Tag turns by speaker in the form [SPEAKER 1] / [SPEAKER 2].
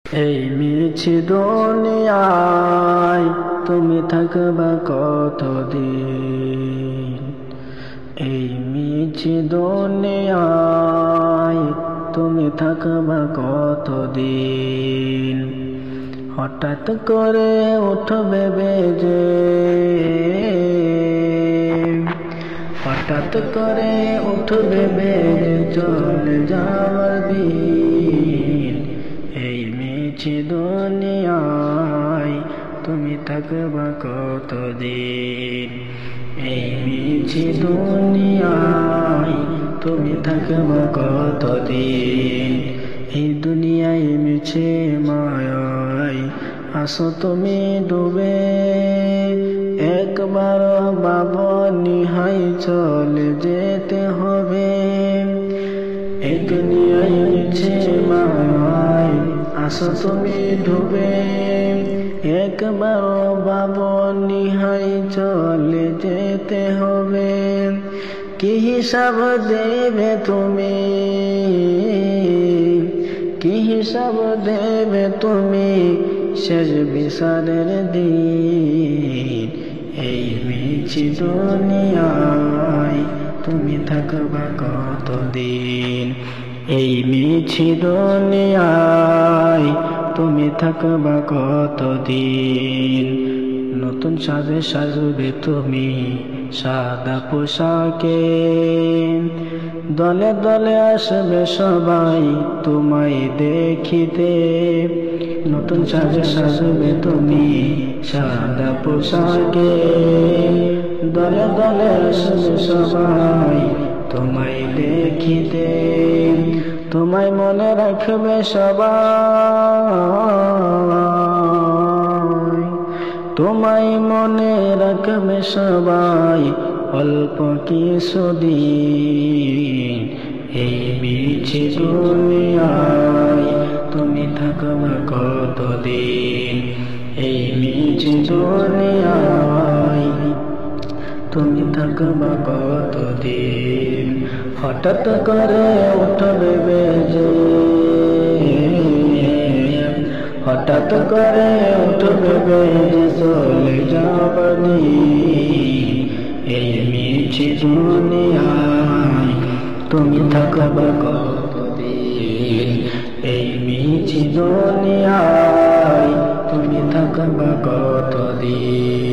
[SPEAKER 1] এই মিছি দুনিয়ায় তুমি থাকবা কতদিন। এই মিছি দুনিয়ায় তুমি থাকবা কতদিন। হঠাৎ করে উঠবে বেজে, হঠাৎ করে উঠবে বেজে চলে যাওয়ার দিন। এই মিছি দুনিয়ায় তুমি থাকবা কতদিন। এই মিছি দুনিয়ায় তুমি থাকবা কতদিন। এই দুনিয়ায় মিছে মায়ায় আসো তুমি ডুবে, একবার ভাবনি হাই চলে যেতে হবে। এই দুনিয়ায় মিছে মায়ায় আসো তুমি ডুবে, একবার ভাবনি হাই চলে যেতে হবে। কি হিসাব দেবে তুমি, কি হিসাব দেবে তুমি শেষ বিচারের দিন। এই মিছি দুনিয়ায় তুমি থাকবা কতদিন। এই মিছি দুনিয়ায় তুমি থাকবা কতদিন। নতুন সাজে সাজবে তুমি সাদা পোশাকে, দলে দলে আসবে সবাই তোমায় দেখিতে। নতুন সাজে সাজবে তুমি সাদা পোশাকে, দলে দলে আসবে সবাই তোমায় দেখিতে। তোমায় মনে রাখবে সবাই, তোমায় মনে রাখবে সবাই অল্প কিছুদিন। এই মিছি দুনিয়ায় তুমি থাকবা কতদিন। এই মিছি দুনিয়ায় তুমি থাকবা কতদিন। হঠাৎ করে উঠবে বেজে, হঠাৎ করে উঠবে বেজে চলে যাবার দিন। এই মিছি দুনিয়ায় তুমি থাকবা কতদিন। এই মিছি দুনিয়ায় তুমি থাকবা কতদিন।